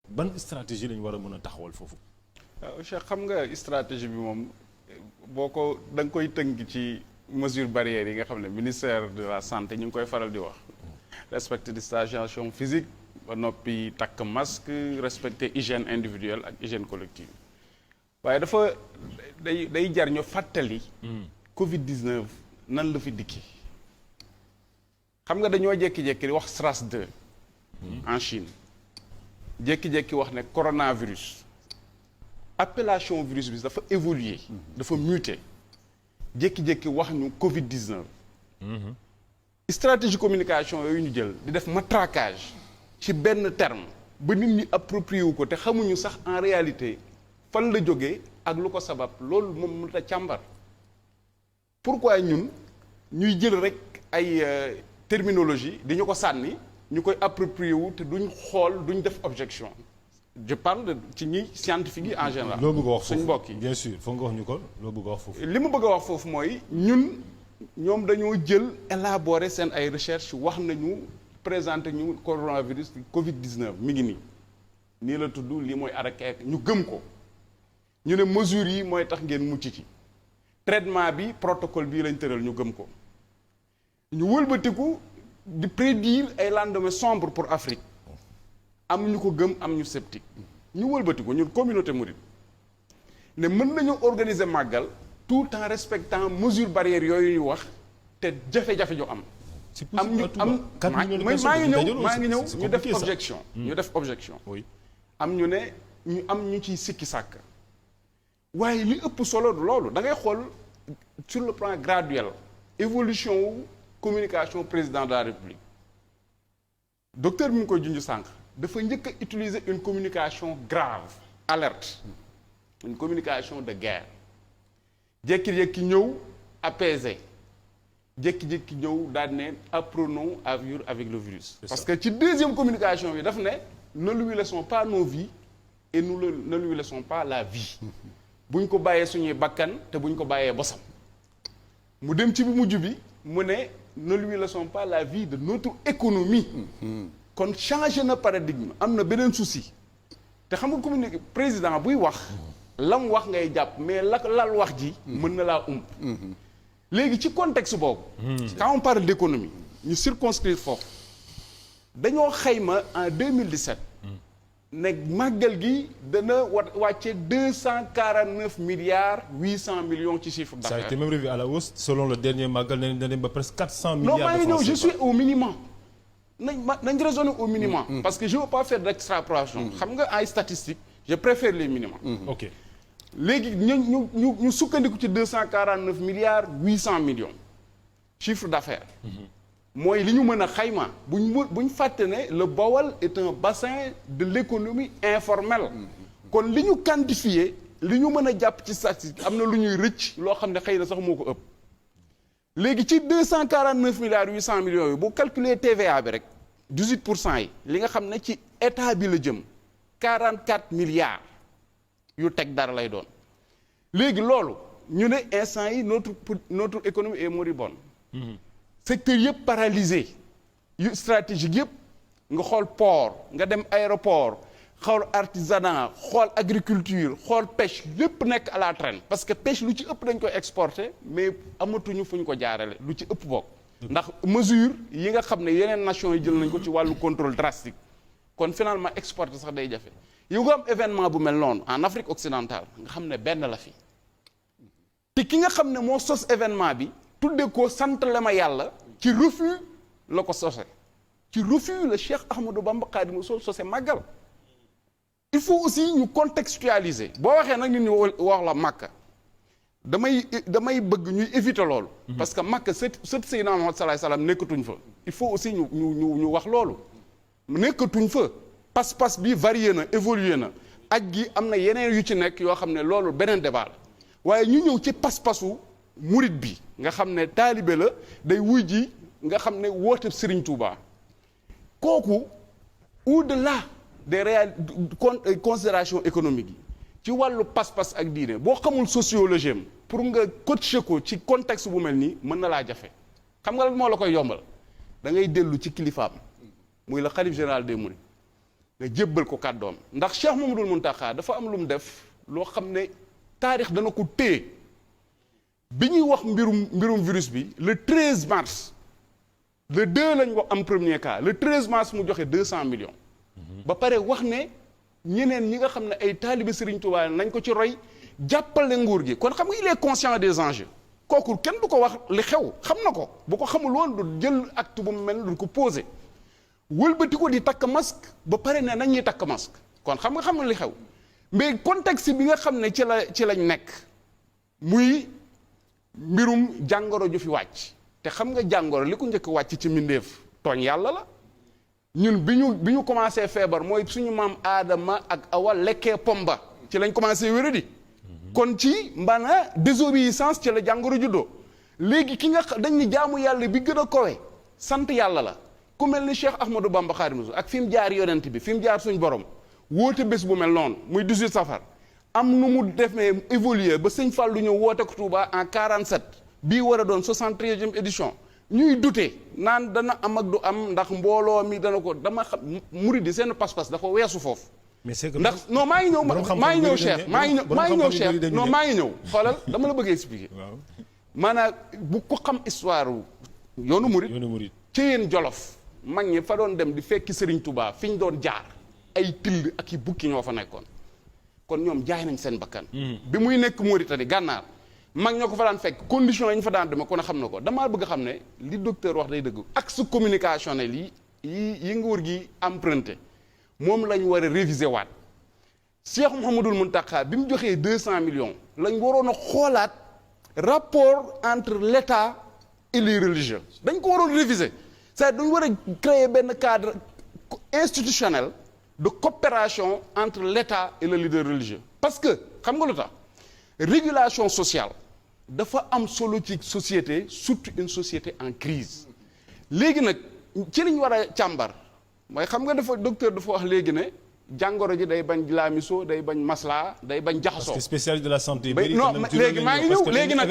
ban stratégie lañu war a mën a taxawal foofu. Cheikh xam nga stratégie bi moom boo ko da nga koy tënk ci mesures barrières yi nga xam ne ministère de la santé ñu ngi koy faral di wax. Respecter distanciation physique ba noppi takk masque respecter hygiène individuelle ak hygiène collective waaye dafa day jar ñu fàttali. Covid 19 nan la fi dikki. xam nga dañoo jékki-jékki di wax SRAS 2. en Chine jékki-jékki wax ne coronavirus. appellation virus bi dafa évoluer dafa muter jékki-jékki wax ñu Covid 19. stratégie communication yooyu ñu jël di def matraquage ci benn terme ba nit ñi approprié wu ko te xamuñu sax en réalité fan la jógee ak lu ko sabab loolu moom mënut a càmbar. pourquoi ñun ñuy jël rek ay terminologie di ñu ko sànni ñu koy approprié wu te duñ xool duñ def objection. je parle ci ñi scientifique yi en général. loo bëgg a wax foofu suñ mbokk yi bien sûr foog nga wax ñu ko loo bëgg a wax foofu. li mu bëgg a wax foofu mooy ñoom dañoo jël élaborer seen ay recherche wax nañu présenter ñu coronavirus Covid 19 mi ngi nii la tudd lii mooy arakeek ñu gëm ko ñu ne mesures yi mooy tax ngeen mucc ci traitement bi protocole bii lañ tëral ñu gëm ko ñu wëlbatiku di prédire ay lendemain sombre pour Afrique. am ñu ko gëm am ñu sceptique ñu wëlbati ko ñun communauté mouride ne mën nañu organiser màggal tout en respectant mesures barrières yooyu ñu wax te jafe-jafe ju am. am ñu am maa ngi ñëw ñu def objection. ñu def objection. oui am ñu ne ñu am ñu ciy sikki sàkk. waaye li ëpp solo loolu da ngay xool sur le plan graduel évolution wu communication président de la République docteur bi mu koy junj sànq. dafa njëkk a utiliser une communication grave alerte une communication de guerre jékki-jékki ñëw apaisé jékki-jékki ñëw daal ne apprenons à vivre avec le virus. parce que ci deuxième communication bi daf ne lui laissons pas nos vies et ne lui laissons pas la vie buñ ko bàyyee suñuy bakkan te buñ ko bàyyee bosam mu dem ci bu mujj bi mu ne lui laissons pas la vie de notre économie. kon changé na paradigme am na beneen souci te xam nga communiqué président buy wax lam wax ngay jàpp mais lal wax ji mën na laa léegi ci contexte boobu quand on parle d'économie ñu circonscrire foofu dañoo xayma en 2017 ne màggal gi dana wàcce 249 milliards 800 millions ci chiffre d'affaires. ça a été même revu à la hausse selon le dernier màggal na dem ba presque 400 milliards de francs. non maa ngi ñëw je suis au minimum. nañ raisonner au minimum. parce que je veux pas faire d'extrapolation. xam nga ay statistiques je préfère les minimums. ok léegi ñu sukkandiku ci 249 milliards 800 millions chiffre d'affaires. mooy li ñu mën a xayma buñ fàtte ne le Bawol est un bassin de l'économie informelle. kon li ñu quantifié li ñu mën a jàpp ci statistique am na lu ñuy rëcc loo xam ne xëy na sax moo ko ëpp. léegi ci 249 milliards 800 millions yi bu calculer TVA bi rek 18% yi li nga xam ne ci état bi la jëm 44 milliards yu teg dara lay doon léegi loolu ñu ne instant yi notre économie est moribonde. secteur yëpp paralysé yu stratégique yëpp nga xool port nga dem aéroport xool artisanat xool agriculture xool pêche lépp nekk à la traîne parce que pêche lu ci ëpp dañ koy exporter mais amatuñu fu ñu ko jaarale lu ci ëpp bokk ndax mesure yi nga xam ne yeneen nations yi jël nañ ko ci wàllu contrôle drastique kon finalement exporter sax day jafe yu nga am événement bu mel noonu en Afrique occidentale nga xam ne benn la fi te ki nga xam ne moo sos événement bi tudde ko sant la ma yàlla ci refus la ko sose ci refus la Cheikh Ahmadou Bamba Khadimu Rasul sose màggal il faut aussi ñu contextualiser boo waxee nag nit ñi wax la Makka damay bëgg ñuy éviter loolu parce que Makka sët Seydina Muhammad sallallahu alayhi wasallam nekkatuñ fa il faut aussi ñu wax loolu nekkatuñ fa pas-pas bi varié na évolué na aj gi am na yeneen yu ci nekk yoo xam ne loolu beneen débat la waaye ñu ñëw ci pas-pasu murit bi nga xam ne taalibe la day wuy ji nga xam ne woote Serigne Touba kooku au-delà des considérations économiques yi ci wàllu pas-pas ak diine boo xamul sociologie am pour nga coacher ko ci contexte bu mel nii mën na laa jafe xam nga lan moo la koy yombal da ngay dellu ci kilifaam muy la xalif général des mourides nga jébbal ko kàddoom ndax Cheikh Mamadou Mountakha dafa am lu mu def loo xam ne taarix dana ko téye bi ñuy wax mbirum virus bi le 13 mars le 2 lañ wax am premier cas le 13 mars mu joxe 200 millions. ba pare wax ne ñeneen ñi nga xam ne ay taalibe Serigne Touba nañ ko ci roy jàppale nguur gi kon xam nga il est conscient des enjeux kooku kenn du ko wax li xew xam na ko bu ko xamul woon du jël acte bu mu mel du ko posé wëlbati ko di takk masque ba pare ne nañ ñuy takk masque kon xam nga li xew mais contexte bi nga xam ne ci lañ nekk muy mbirum jàngoro ju fi wàcc te xam nga jàngoro li ko njëkk wàcc ci mbindeef tooñ yàlla la. ñun bi ñu commencé feebar mooy suñu maam Aadama ak Awa lekkee pomba ci lañ commencé wéradi kon ci mbana désobéissance ci la jàngoro juddoo léegi ki nga dañ ni jaamu yàlla bi gën a kowe sant yàlla la ku mel ni Cheikh Ahmadou Bamba Khadimu Rasul ak fi mu jaar yonent bi fi mu jaar suñ borom woote bés bu mel noonu muy 18 safar am nu mu defee évoluer ba sëñ Fallou ñëw woote ko Touba en 47 bii war a doon 73e édition ñuy dute naan dana am ak du am ndax mbooloo mi dana ko dama xam murid yi seen pas-pas dafa weesu foofu. mais c'est que ndax non maa ngi ñëw Cheikh maa ngi ñëw xoolal dama la bëggee expliquer. waaw maanaam bu ko xam histoire yoonu murid ci yéen Jolof mag ñi fa doon dem di fekki Serigne Touba fi ñu doon jaar ay till ak i bukki ñoo fa nekkoon kon ñoom jaay nañ seen bakkan. bi muy nekk Mauritanie gànnaar. mag ñoo ko fa daan fekk condition yi ñu fa daan demee kon a xam na ko damaa bëgg xam ne li docteur wax day dëgg axe communicationnel yi nguur gi emprunté moom lañ war a réviser waat Cheikh Mouhamadoul Mountakha bi mu joxee 200 millions lañ waroon a xoolaat rapport entre l'État et les religieux dañ ko waroon réviser c'est-à-dire dañ war a créer benn cadre institutionnel de coopération entre l'État et le leader religieux parce que xam nga lu tax régulation sociale dafa am solo ci société surtout une société en crise léegi nag ci liñ war a càmbar mooy xam nga docteur dafa wax léegi ne jàngoro ji day bañ laamiso day bañ masla day bañ jaxasoo. parce que spécialiste de la santé. non léegi maa ngi ñëw léegi nag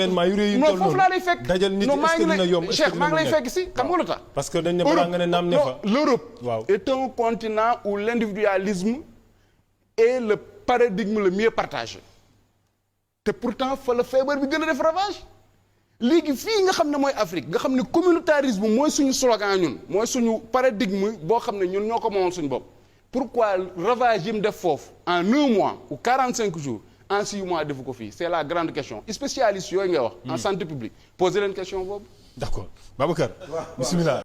non foofu laa lay fekk. dajal nit est-ce que dina yomb Cheikh maa ngi lay fekk si xam nga lu tax. parce que dañ ne balaa nga ne naam ne fa. l'Europe est un continent où l'individualisme est le paradigme le mieux partagé. te pourtant fa la feebar bi gën a def ravage léegi fii nga xam ne mooy Afrique nga xam ne communautarisme mooy suñu slogan ñun mooy suñu paradigme boo xam ne ñun ñoo ko moomoon suñu bopp pourquoi ravage yi mu def foofu en 1 mois ou 45 jours en 6 mois defu ko fii c'est la grande question spécialiste yooyu ngay wax en santé publique poser leen question boobu d'accord Babacar bismillah